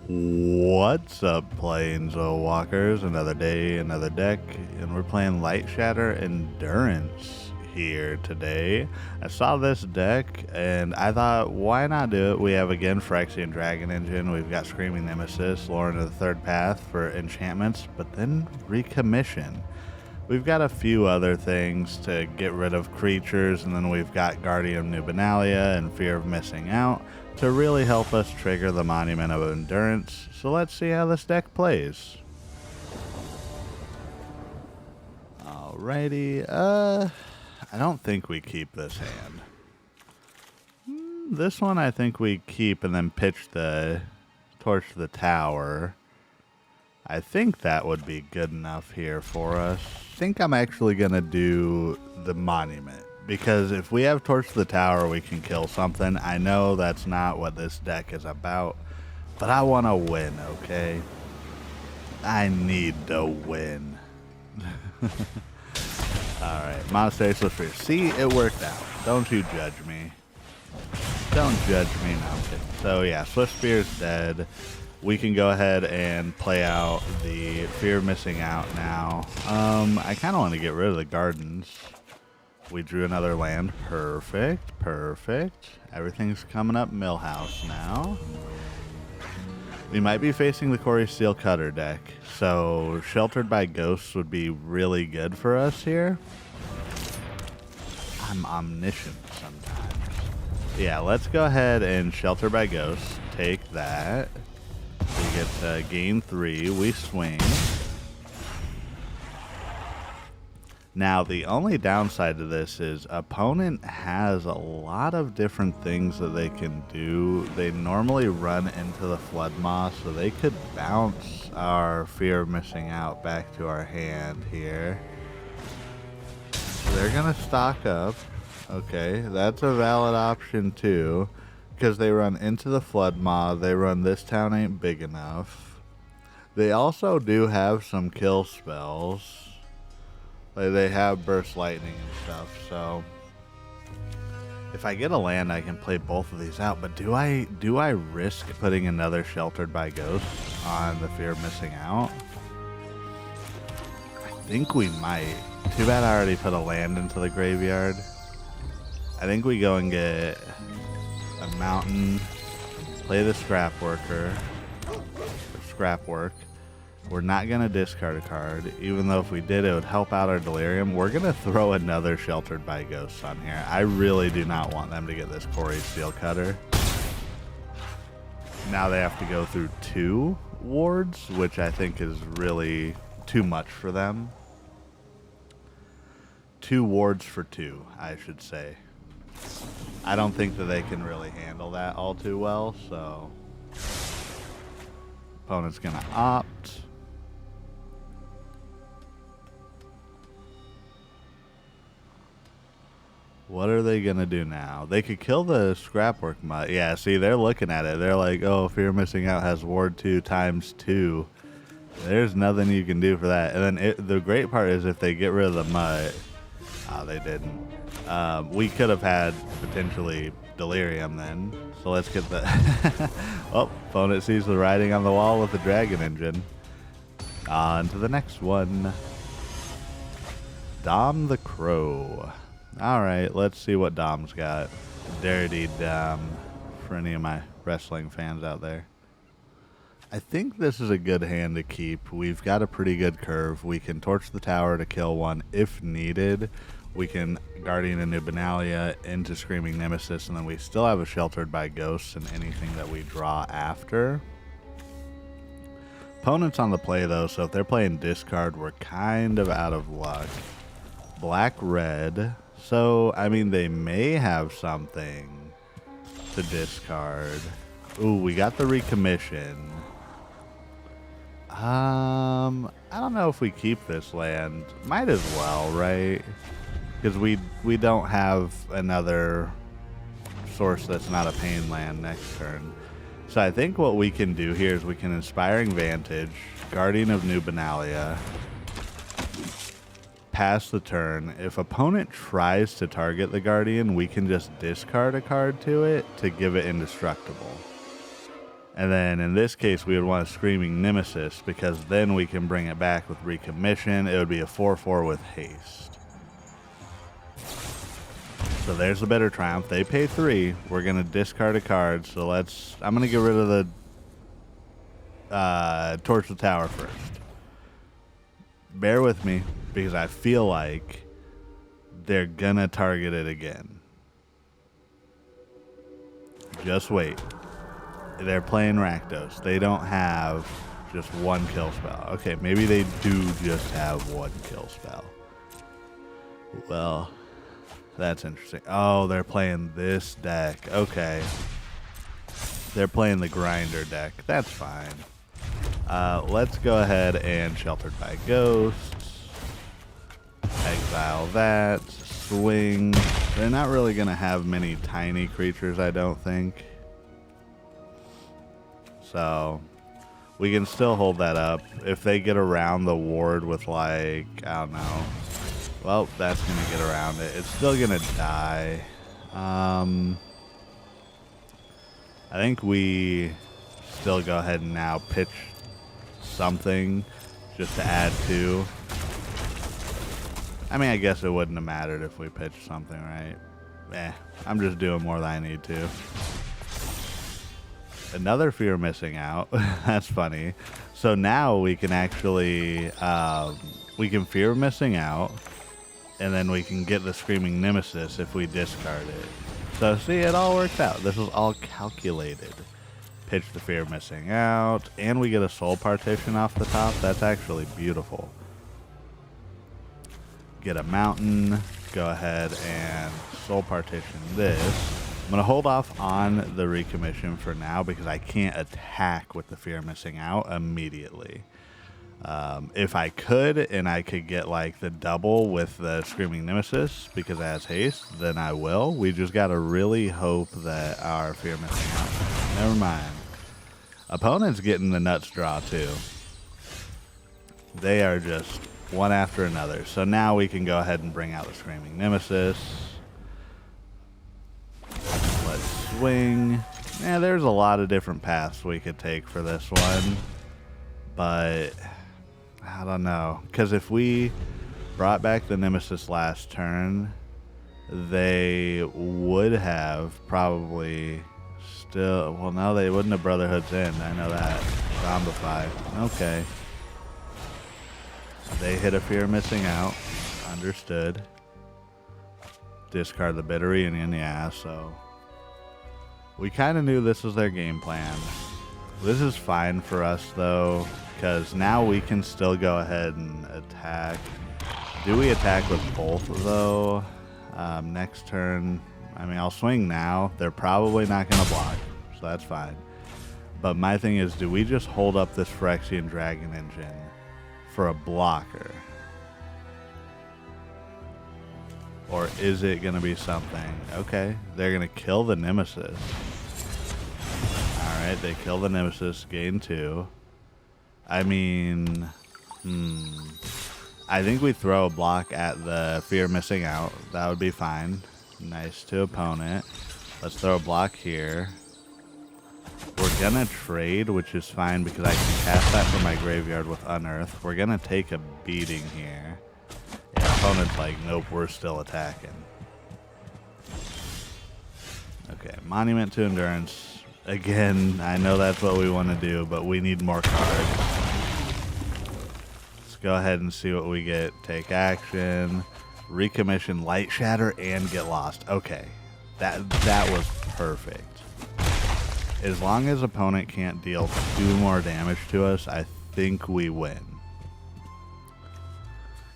What's up, Planeswalkers? Another day, another deck, and we're playing Lightshatter Endurance here today. I saw this deck, and I thought, why not do it? We have, again, Phyrexian Dragon Engine. We've got Screaming Nemesis, Loran of the Third Path for enchantments, but then Recommission. We've got a few other things to get rid of creatures, and then we've got Guardian of New Benalia and Fear of Missing Out to really help us trigger the Monument of Endurance. So let's see how this deck plays. Alrighty, I don't think we keep this hand. This one I think we keep and then pitch the Torch to the Tower. I think that would be good enough here for us. I think I'm actually going to do the Monument, because if we have Torch to the Tower, we can kill something. I know that's not what this deck is about, but I want to win, okay? I need to win. Alright, Monastery Swiftspear. See, it worked out. Don't you judge me. Don't judge me, no, I'm kidding. So yeah, Swiftspear's dead. We can go ahead and play out the Fear of Missing Out now. I kind of want to get rid of the Gardens. We drew another land. Perfect, perfect. Everything's coming up Millhouse now. We might be facing the Corey Steel Cutter deck, so Sheltered by Ghosts would be really good for us here. I'm omniscient sometimes. Yeah, let's go ahead and Shelter by Ghosts. Take that. We get to gain 3. We swing. Now, the only downside to this is opponent has a lot of different things that they can do. They normally run into the Flood Moss, so they could bounce our Fear of Missing Out back to our hand here. They're going to stock up. Okay, that's a valid option too, because they run into the Flood Maw. They run This Town Ain't Big Enough. They also do have some kill spells. They have Burst Lightning and stuff, so if I get a land, I can play both of these out. But do I risk putting another Sheltered by Ghosts on the Fear of Missing Out? I think we might. Too bad I already put a land into the graveyard. I think we go and get a mountain, play the Scrapworker, Scrapwork. We're not going to discard a card, even though if we did, it would help out our Delirium. We're going to throw another Sheltered by Ghosts on here. I really do not want them to get this Corey Steel Cutter. Now they have to go through 2 wards, which I think is really too much for them. 2 wards for 2, I should say. I don't think that they can really handle that all too well, so opponent's going to opt. What are they going to do now? They could kill the Scrapwork Mutt. Yeah, see, they're looking at it. They're like, oh, Fear of Missing Out has Ward 2 times 2. There's nothing you can do for that. And then the great part is if they get rid of the Mutt, they didn't. We could have had potentially Delirium then. So let's get the... Oh, opponent sees the writing on the wall with the Dragon Engine. On to the next one. Dom the Crow. Alright, let's see what Dom's got. Dirty Dom, for any of my wrestling fans out there. I think this is a good hand to keep. We've got a pretty good curve. We can Torch the Tower to kill one if needed. We can Guardian of New Benalia into Screaming Nemesis, and then we still have a Sheltered by Ghosts and anything that we draw after. Opponent's on the play, though, so if they're playing discard, we're kind of out of luck. Black-red. So, I mean, they may have something to discard. Ooh, we got the Recommission. I don't know if we keep this land. Might as well, right? Because we don't have another source that's not a pain land next turn. So I think what we can do here is we can Inspiring Vantage, Guardian of New Benalia, pass the turn. If opponent tries to target the Guardian, we can just discard a card to it to give it indestructible. And then in this case, we would want a Screaming Nemesis because then we can bring it back with Recommission. It would be a 4/4 with haste. So there's the Bitter Triumph. They pay 3. We're going to discard a card. So I'm going to get rid of the Torch the Tower first. Bear with me because I feel like they're going to target it again. Just wait. They're playing Rakdos. They don't have just one kill spell. Okay, maybe they do just have one kill spell. Well, that's interesting. Oh, they're playing this deck. Okay. They're playing the Grinder deck. That's fine. Let's go ahead and Sheltered by Ghosts. Exile that. Swing. They're not really going to have many tiny creatures, I don't think. So we can still hold that up. If they get around the ward with like, I don't know. Well, that's going to get around it. It's still going to die. I think we still go ahead and now pitch something just to add to. I mean, I guess it wouldn't have mattered if we pitched something, right? I'm just doing more than I need to. Another Fear Missing Out. That's funny. So now we can actually, we can Fear Missing Out, and then we can get the Screaming Nemesis if we discard it. So see, it all works out. This is all calculated. Pitch the Fear Missing Out, and we get a Soul Partition off the top. That's actually beautiful. Get a mountain. Go ahead and Soul Partition this. I'm going to hold off on the Recommission for now because I can't attack with the Fear Missing Out immediately. If I could, and I could get like the double with the Screaming Nemesis because it has haste, then I will. We just got to really hope that our Fear Missing Out. Never mind. Opponent's getting the nuts draw too. They are just one after another. So now we can go ahead and bring out the Screaming Nemesis. Let's swing. Yeah, there's a lot of different paths we could take for this one. But I don't know. Because if we brought back the Nemesis last turn, they would have probably still... Well, no, they wouldn't have Brotherhood's End. I know that. Zombify. Okay. They hit a Fear Missing Out. Understood. Discard the Bitter Reunion. Yeah, so... We kind of knew this was their game plan. This is fine for us, though, because now we can still go ahead and attack. Do we attack with both, though? Next turn, I mean, I'll swing now. They're probably not going to block, so that's fine. But my thing is, do we just hold up this Phyrexian Dragon Engine for a blocker? Or is it going to be something? Okay, they're going to kill the Nemesis. Alright, they kill the Nemesis, gain 2. I mean, I think we throw a block at the Fear Missing Out. That would be fine. Nice to opponent. Let's throw a block here. We're going to trade, which is fine because I can cast that from my graveyard with Unearth. We're going to take a beating here. Opponent's like, nope, we're still attacking. Okay, Monument to Endurance. Again, I know that's what we want to do, but we need more cards. Let's go ahead and see what we get. Take action, Recommission Lightshatter, and get lost. Okay, that was perfect. As long as opponent can't deal 2 more damage to us, I think we win.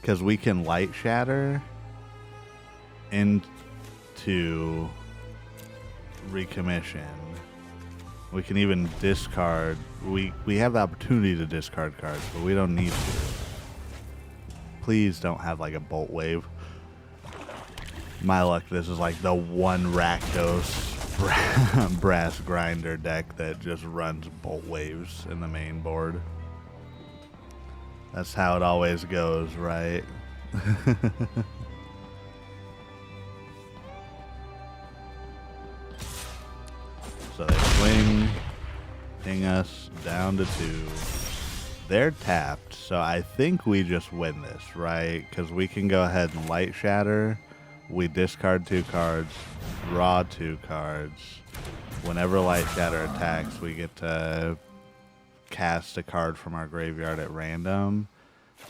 Because we can Lightshatter into Recommission. We can even discard. We have the opportunity to discard cards, but we don't need to. Please don't have like a Bolt Wave. My luck, this is like the one Rakdos Brass Grinder deck that just runs Bolt Waves in the main board. That's how it always goes, right? So they swing, down to 2. They're tapped, so I think we just win this, right? Because we can go ahead and Light Shatter. We discard 2 cards, draw 2 cards. Whenever Light Shatter attacks, we get to cast a card from our graveyard at random.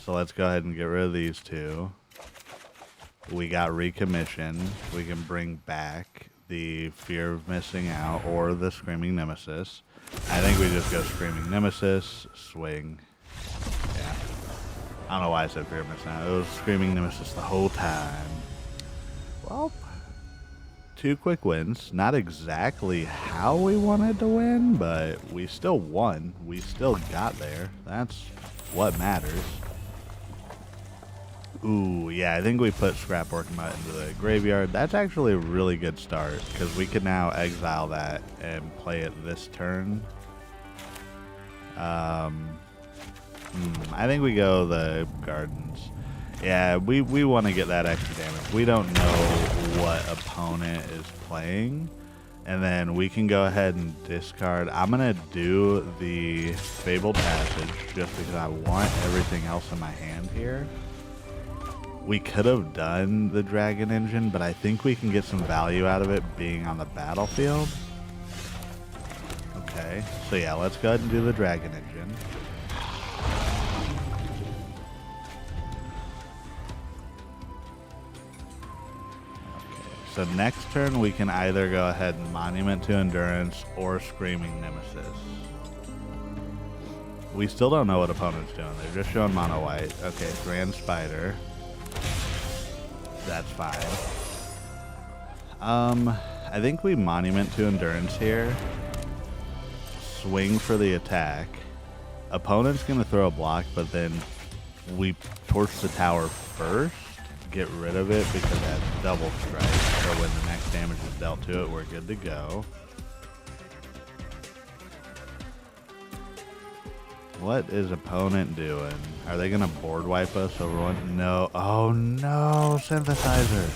So let's go ahead and get rid of these 2. We got Recommission. We can bring back the Fear of Missing Out or the Screaming Nemesis. I think we just go Screaming Nemesis, swing. Yeah. I don't know why I said Fear of Missing Out. It was Screaming Nemesis the whole time. Well, 2 quick wins. Not exactly how we wanted to win, but we still won. We still got there. That's what matters. Ooh, yeah, I think we put Scrapwork Mutt into the graveyard. That's actually a really good start, because we can now exile that and play it this turn. I think we go the Gardens. Yeah, we want to get that extra damage. We don't know what opponent is playing. And then we can go ahead and discard. I'm going to do the Fabled Passage just because I want everything else in my hand here. We could have done the Dragon Engine, but I think we can get some value out of it being on the battlefield. Okay, so yeah, let's go ahead and do the Dragon Engine. So next turn, we can either go ahead and Monument to Endurance or Screaming Nemesis. We still don't know what opponent's doing. They're just showing mono white. Okay, Grand Spider. That's fine. I think we Monument to Endurance here. Swing for the attack. Opponent's going to throw a block, but then we torch the tower first. Get rid of it because that's double strike. So when the next damage is dealt to it, we're good to go. What is opponent doing? Are they gonna board wipe us over one? No. Oh no, Synthesizer.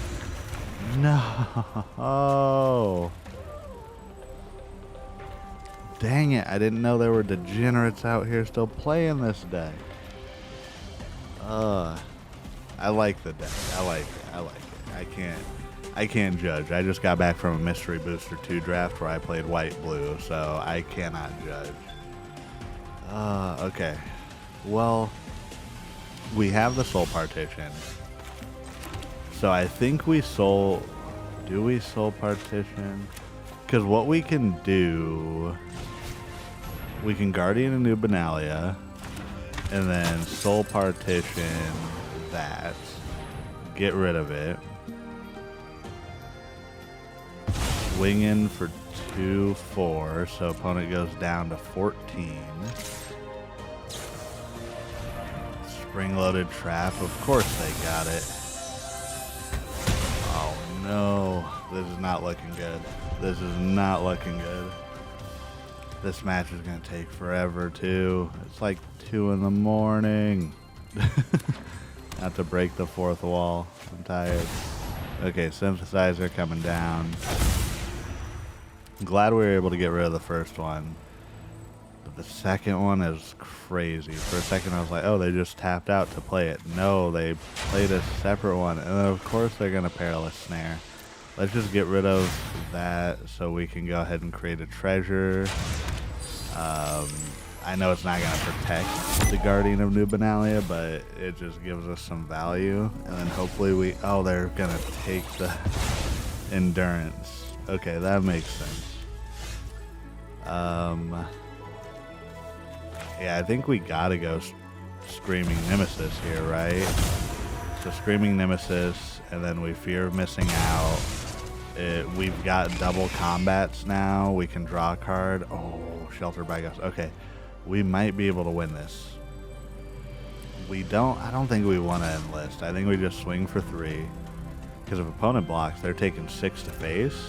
No. Dang it, I didn't know there were degenerates out here still playing this deck. I like the deck. I like it. I can't judge. I just got back from a Mystery Booster 2 draft where I played white-blue, so I cannot judge. Okay. Well, we have the Soul Partition. So I think we Soul... Do we Soul Partition? Because what we can do... We can Guardian of New Benalia, and then Soul Partition that. Get rid of it. Swing in for 2/4, so opponent goes down to 14. Spring-loaded trap, of course they got it. Oh no, this is not looking good. This is not looking good. This match is gonna take forever too. It's like 2 in the morning. Not to break the 4th wall. I'm tired. Okay, Synthesizer coming down. I'm glad we were able to get rid of the first one. But the second one is crazy. For a second I was like, oh, they just tapped out to play it. No, they played a separate one. And then of course they're going to Perilous Snare. Let's just get rid of that so we can go ahead and create a treasure. I know it's not going to protect the Guardian of New Benalia, but it just gives us some value. And then hopefully we... Oh, they're going to take the Endurance. Okay, that makes sense. Yeah, I think we got to go Screaming Nemesis here, right? So Screaming Nemesis, and then we Fear of Missing Out. We've got double combats now. We can draw a card. Oh, Sheltered by Ghosts. Okay. We might be able to win this. I don't think we want to enlist. I think we just swing for 3. Because if opponent blocks, they're taking 6 to face.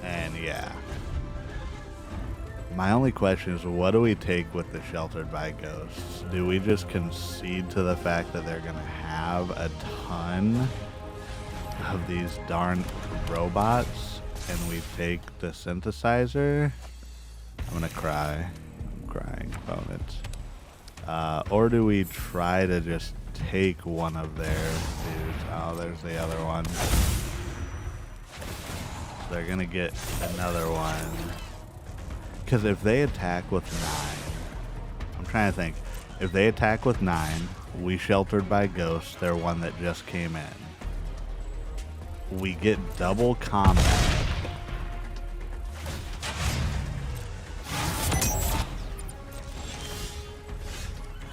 And yeah. My only question is, what do we take with the Sheltered by Ghosts? Do we just concede to the fact that they're going to have a ton of these darn robots, and we take the Synthesizer? I'm gonna cry. I'm crying, opponents. Or do we try to just take one of their dudes? Oh, there's the other one. They're gonna get another one. Because if they attack with 9, I'm trying to think. If they attack with 9, we sheltered by ghosts, they're one that just came in. We get double combat.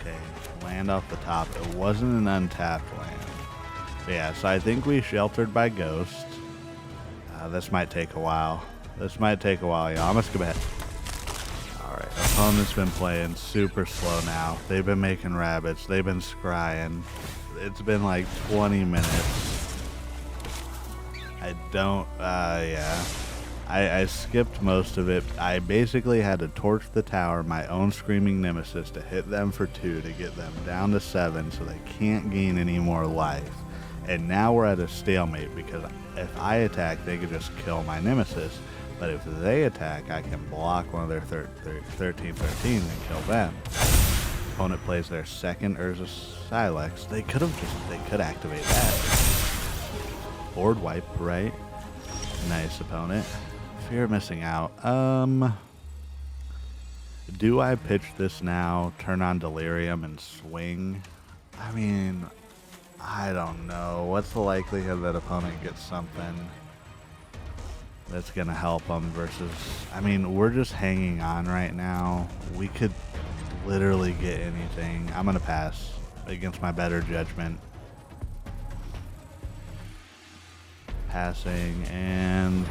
Okay, land off the top. It wasn't an untapped land. But yeah, so I think we sheltered by ghost. This might take a while. This might take a while, y'all. I'm gonna skip ahead. Alright, opponent's been playing super slow now. They've been making rabbits. They've been scrying. It's been like 20 minutes. I skipped most of it. I basically had to torch the tower, my own Screaming Nemesis, to hit them for 2 to get them down to 7 so they can't gain any more life. And now we're at a stalemate because if I attack, they could just kill my Nemesis. But if they attack, I can block one of their 13/13 and kill them. Opponent plays their second Urza Silex. They could activate that. Board wipe, right? Nice, opponent. Fear of missing out. Do I pitch this now, turn on Delirium, and swing? I mean, I don't know. What's the likelihood that opponent gets something that's going to help them versus... I mean, we're just hanging on right now. We could literally get anything. I'm going to pass against my better judgment. Passing, and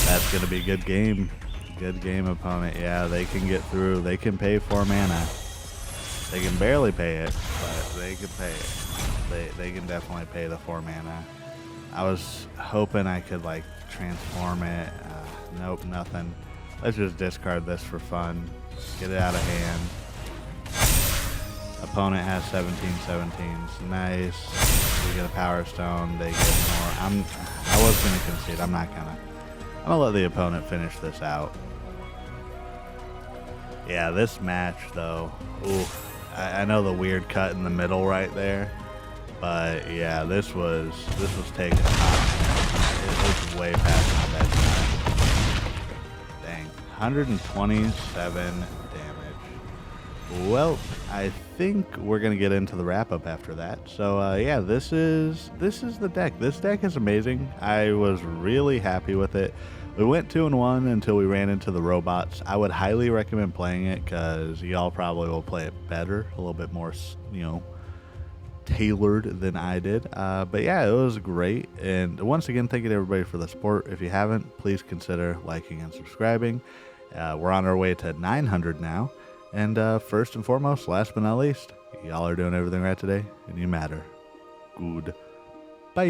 that's going to be a good game. Good game, opponent. Yeah, they can get through. They can pay 4 mana. They can barely pay it, but they can pay it. They can definitely pay the 4 mana. I was hoping I could like transform it. Nope, nothing. Let's just discard this for fun. Get it out of hand. Opponent has 17/17s. Nice. We get a Power Stone. They get more. I was gonna concede. I'm gonna let the opponent finish this out. Yeah, this match though. Oof. I know the weird cut in the middle right there, but yeah, this was taking time. It was way past my bedtime. Dang, 127 damage. Well, I think we're gonna get into the wrap up after that. So yeah, this is the deck. This deck is amazing. I was really happy with it. We went 2-1 until we ran into the robots. I would highly recommend playing it because y'all probably will play it better, a little bit more, tailored than I did. But yeah, it was great. And once again, thank you to everybody for the support. If you haven't, please consider liking and subscribing. We're on our way to 900 now. And first and foremost, last but not least, y'all are doing everything right today, and you matter. Good. Bye.